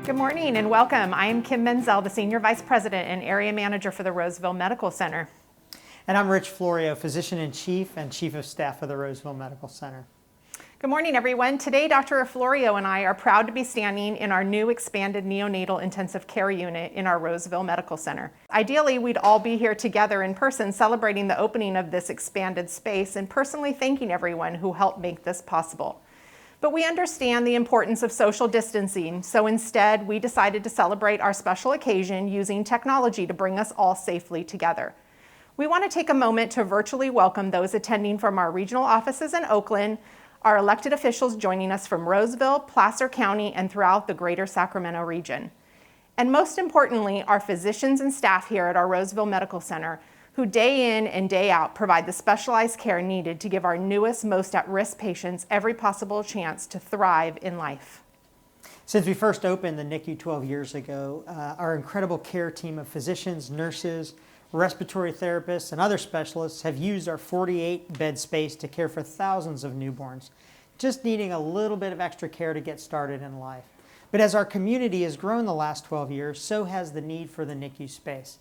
Good morning and welcome. I am Kim Menzel, the Senior Vice President and Area Manager for the Roseville Medical Center. And I'm Rich Florio, Physician-in-Chief and Chief of Staff of the Roseville Medical Center. Good morning, everyone. Today, Dr. Florio and I are proud to be standing in our new expanded neonatal intensive care unit in our Roseville Medical Center. Ideally, we'd all be here together in person celebrating the opening of this expanded space and personally thanking everyone who helped make this possible. But we understand the importance of social distancing, so instead we decided to celebrate our special occasion using technology to bring us all safely together. We want to take a moment to virtually welcome those attending from our regional offices in Oakland, our elected officials joining us from Roseville, Placer County, and throughout the greater Sacramento region. And most importantly, our physicians and staff here at our Roseville Medical Center, who day in and day out provide the specialized care needed to give our newest, most at-risk patients every possible chance to thrive in life. Since we first opened the NICU 12 years ago, our incredible care team of physicians, nurses, respiratory therapists, and other specialists have used our 48-bed space to care for thousands of newborns, just needing a little bit of extra care to get started in life. But as our community has grown the last 12 years, so has the need for the NICU space.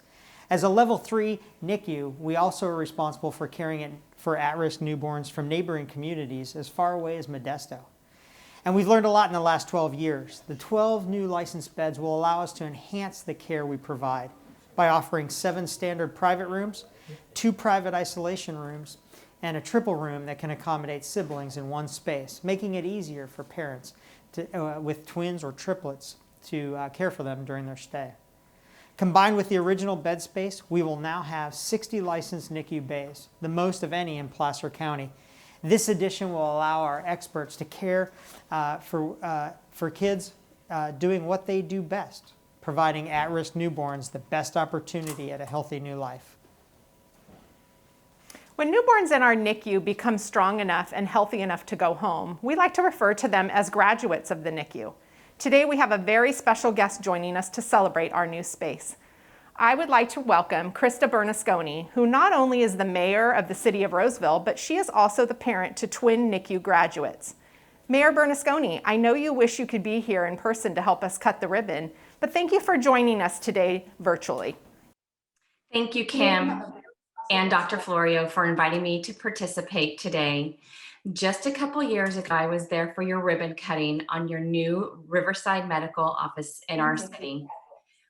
As a Level 3 NICU, we also are responsible for caring for at-risk newborns from neighboring communities as far away as Modesto. And we've learned a lot in the last 12 years. The 12 new licensed beds will allow us to enhance the care we provide by offering 7 standard private rooms, 2 private isolation rooms, and a triple room that can accommodate siblings in one space, making it easier for parents with twins or triplets to care for them during their stay. Combined with the original bed space, we will now have 60 licensed NICU bays, the most of any in Placer County. This addition will allow our experts to care for kids doing what they do best, providing at-risk newborns the best opportunity at a healthy new life. When newborns in our NICU become strong enough and healthy enough to go home, we like to refer to them as graduates of the NICU. Today we have a very special guest joining us to celebrate our new space. I would like to welcome Krista Bernasconi, who not only is the mayor of the city of Roseville, but she is also the parent to twin NICU graduates. Mayor Bernasconi, I know you wish you could be here in person to help us cut the ribbon, but thank you for joining us today virtually. Thank you, Kim and Dr. Florio, for inviting me to participate today. Just a couple years ago, I was there for your ribbon cutting on your new Riverside Medical office in our city.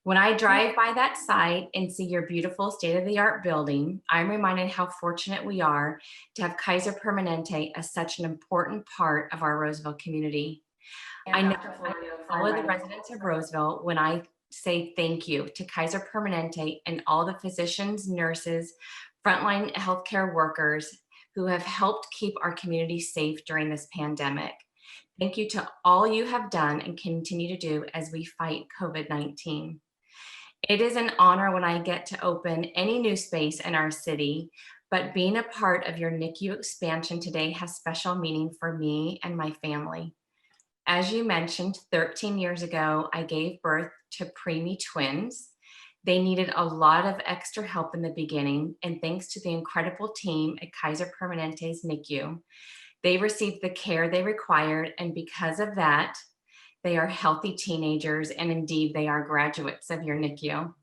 When I drive by that site and see your beautiful state-of-the-art building, I'm reminded how fortunate we are to have Kaiser Permanente as such an important part of our Roseville community. I know all of the residents of Roseville when I say thank you to Kaiser Permanente and all the physicians, nurses, frontline healthcare workers who have helped keep our community safe during this pandemic. Thank you to all you have done and continue to do as we fight COVID-19. It is an honor when I get to open any new space in our city, but being a part of your NICU expansion today has special meaning for me and my family. As you mentioned, 13 years ago, I gave birth to preemie twins. They needed a lot of extra help in the beginning, and thanks to the incredible team at Kaiser Permanente's NICU, they received the care they required, and because of that, they are healthy teenagers, and indeed, they are graduates of your NICU.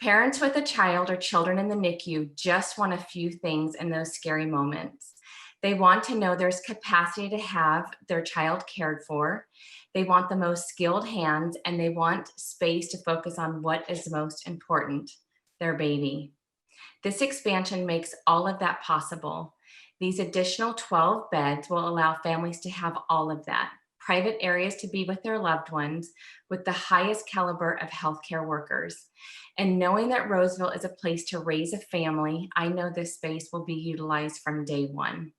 Parents with a child or children in the NICU just want a few things in those scary moments. They want to know there's capacity to have their child cared for. They want the most skilled hands, and they want space to focus on what is most important, their baby. This expansion makes all of that possible. These additional 12 beds will allow families to have all of that. Private areas to be with their loved ones with the highest caliber of healthcare workers. And knowing that Roseville is a place to raise a family, I know this space will be utilized from day one.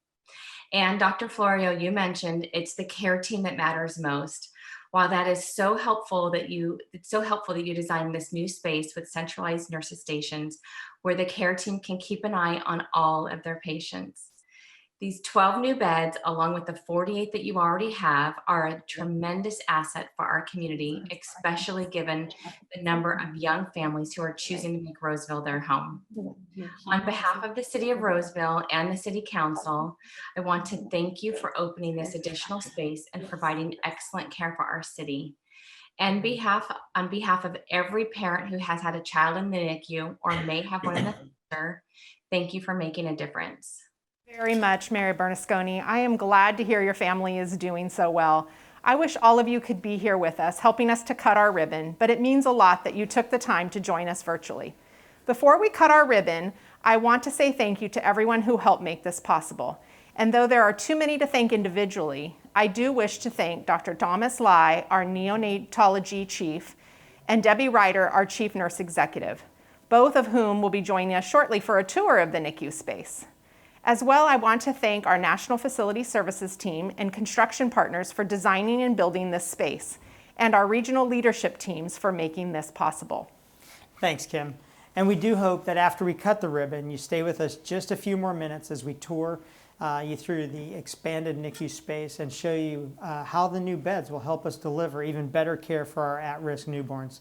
And Dr. Florio, you mentioned it's the care team that matters most. While that is so helpful that you designed this new space with centralized nurses stations where the care team can keep an eye on all of their patients. These 12 new beds, along with the 48 that you already have, are a tremendous asset for our community, especially given the number of young families who are choosing to make Roseville their home. On behalf of the City of Roseville and the City Council, I want to thank you for opening this additional space and providing excellent care for our city. and on behalf of every parent who has had a child in the NICU or may have one in the future, thank you for making a difference. Very much, Mary Bernasconi. I am glad to hear your family is doing so well. I wish all of you could be here with us, helping us to cut our ribbon, but it means a lot that you took the time to join us virtually. Before we cut our ribbon, I want to say thank you to everyone who helped make this possible. And though there are too many to thank individually, I do wish to thank Dr. Thomas Lai, our neonatology chief, and Debbie Ryder, our chief nurse executive, both of whom will be joining us shortly for a tour of the NICU space. As well, I want to thank our National Facility Services team and construction partners for designing and building this space, and our regional leadership teams for making this possible. Thanks, Kim. And we do hope that after we cut the ribbon, you stay with us just a few more minutes as we tour you through the expanded NICU space and show you how the new beds will help us deliver even better care for our at-risk newborns.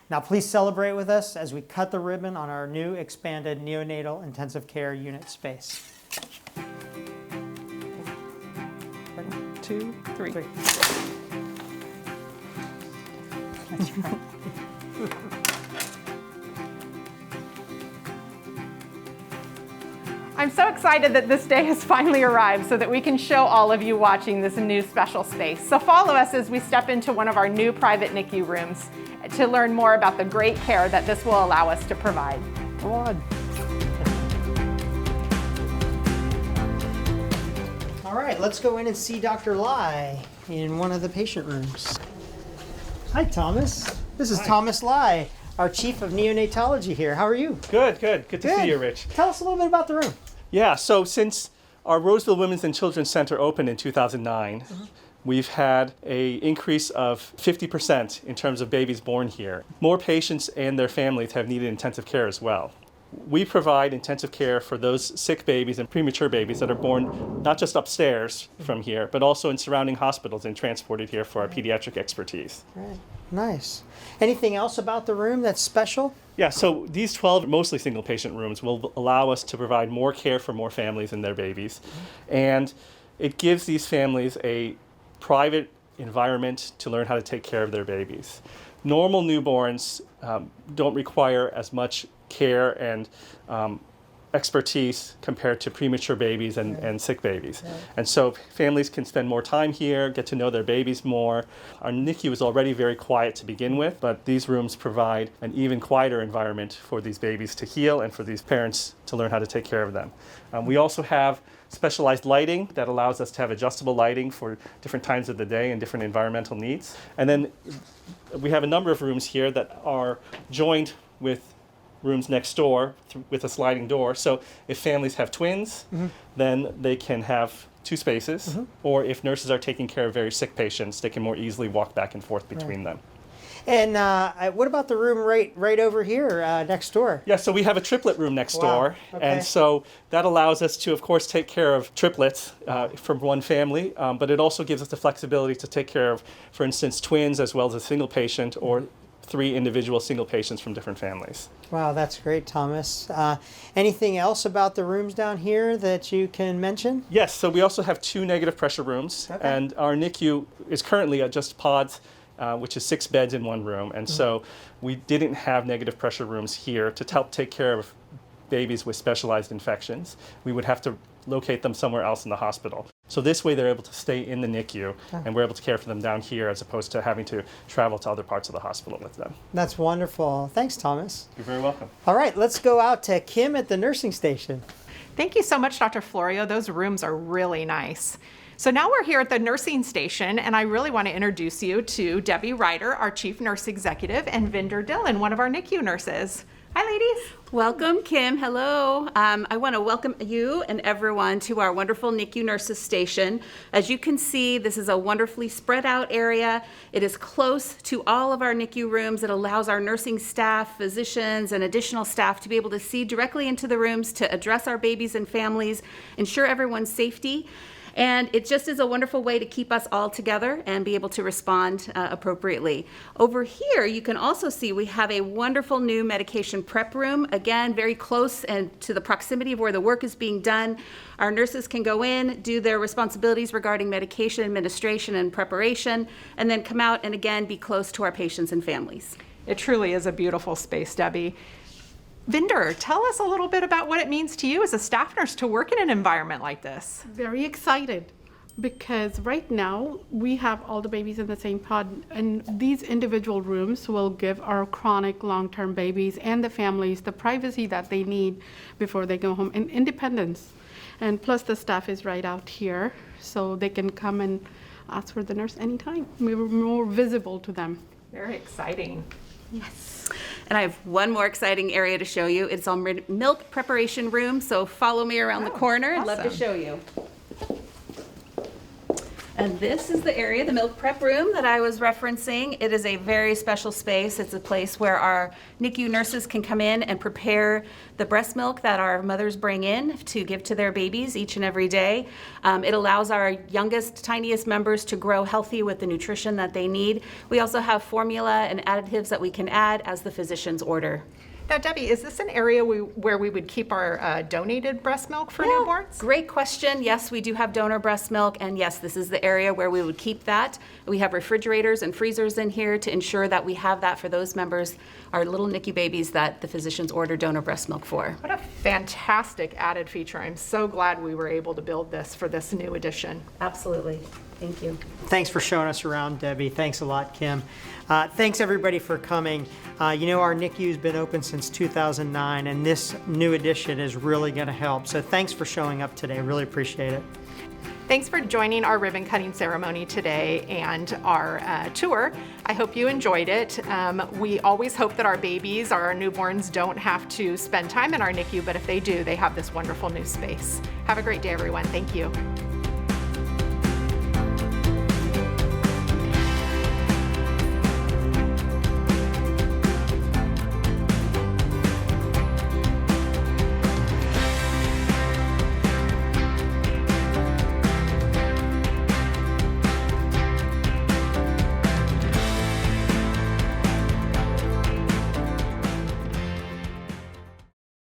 Now please celebrate with us as we cut the ribbon on our new expanded neonatal intensive care unit space. 1, 2, 3. That's right. I'm so excited that this day has finally arrived so that we can show all of you watching this new special space. So follow us as we step into one of our new private NICU rooms to learn more about the great care that this will allow us to provide. Come on. All right, let's go in and see Dr. Lai in one of the patient rooms. Hi, Thomas. This is Thomas Lai, our chief of neonatology here. How are you? Good to see you, Rich. Tell us a little bit about the room. Yeah, so since our Roseville Women's and Children's Center opened in 2009, we've had an increase of 50% in terms of babies born here. More patients and their families have needed intensive care as well. We provide intensive care for those sick babies and premature babies that are born not just upstairs from here, but also in surrounding hospitals and transported here for our pediatric expertise. Right. Nice. Anything else about the room that's special? Yeah, so these 12 mostly single patient rooms will allow us to provide more care for more families and their babies. And it gives these families a private environment to learn how to take care of their babies. Normal newborns don't require as much care and expertise compared to premature babies and sick babies. Right. And so families can spend more time here, get to know their babies more. Our NICU is already very quiet to begin with, but these rooms provide an even quieter environment for these babies to heal and for these parents to learn how to take care of them. We also have specialized lighting that allows us to have adjustable lighting for different times of the day and different environmental needs. And then we have a number of rooms here that are joined with rooms next door with a sliding door. So if families have twins, then they can have two spaces. Or if nurses are taking care of very sick patients, they can more easily walk back and forth between them. And what about the room right over here next door? Yeah, so we have a triplet room next Wow. door. Okay. And so that allows us to, of course, take care of triplets from one family, but it also gives us the flexibility to take care of, for instance, twins as well as a single patient or 3 individual single patients from different families. Wow, that's great, Thomas. Anything else about the rooms down here that you can mention? Yes, so we also have 2 negative pressure rooms, Okay. and our NICU is currently at just pods, which is 6 beds in one room, and so we didn't have negative pressure rooms here to help take care of babies with specialized infections. We would have to locate them somewhere else in the hospital. So this way they're able to stay in the NICU, and we're able to care for them down here as opposed to having to travel to other parts of the hospital with them. That's wonderful. Thanks, Thomas. You're very welcome. All right, let's go out to Kim at the nursing station. Thank you so much, Dr. Florio. Those rooms are really nice. So now we're here at the nursing station, and I really want to introduce you to Debbie Ryder, our chief nurse executive, and Vinder Dillon, one of our NICU nurses. Hi, ladies. Welcome, Kim. Hello. I want to welcome you and everyone to our wonderful NICU Nurses Station. As you can see, this is a wonderfully spread out area. It is close to all of our NICU rooms. It allows our nursing staff, physicians, and additional staff to be able to see directly into the rooms to address our babies and families, ensure everyone's safety. And it just is a wonderful way to keep us all together and be able to respond appropriately. Over here, you can also see we have a wonderful new medication prep room. Again, very close and to the proximity of where the work is being done. Our nurses can go in, do their responsibilities regarding medication administration and preparation, and then come out and again be close to our patients and families. It truly is a beautiful space, Debbie. Vinder, tell us a little bit about what it means to you as a staff nurse to work in an environment like this. Very excited because right now we have all the babies in the same pod, and these individual rooms will give our chronic long-term babies and the families the privacy that they need before they go home, and independence. And plus the staff is right out here, so they can come and ask for the nurse anytime. We're more visible to them. Very exciting. Yes. And I have one more exciting area to show you. It's our milk preparation room, so follow me around the corner. I'd love to awesome. show you. And this is the area, the milk prep room that I was referencing. It is a very special space. It's a place where our NICU nurses can come in and prepare the breast milk that our mothers bring in to give to their babies each and every day. It allows our youngest, tiniest members to grow healthy with the nutrition that they need. We also have formula and additives that we can add as the physicians order. Now, Debbie, is this an area where we would keep our donated breast milk for newborns? Great question. Yes, we do have donor breast milk, and yes, this is the area where we would keep that. We have refrigerators and freezers in here to ensure that we have that for those members, our little NICU babies that the physicians order donor breast milk for. What a fantastic added feature. I'm so glad we were able to build this for this new edition. Absolutely. Thank you. Thanks for showing us around, Debbie. Thanks a lot, Kim. Thanks everybody for coming. You know, our NICU's been open since 2009, and this new edition is really going to help. So thanks for showing up today. Really appreciate it. Thanks for joining our ribbon cutting ceremony today and our tour. I hope you enjoyed it. We always hope that our babies, our newborns, don't have to spend time in our NICU, but if they do, they have this wonderful new space. Have a great day, everyone. Thank you.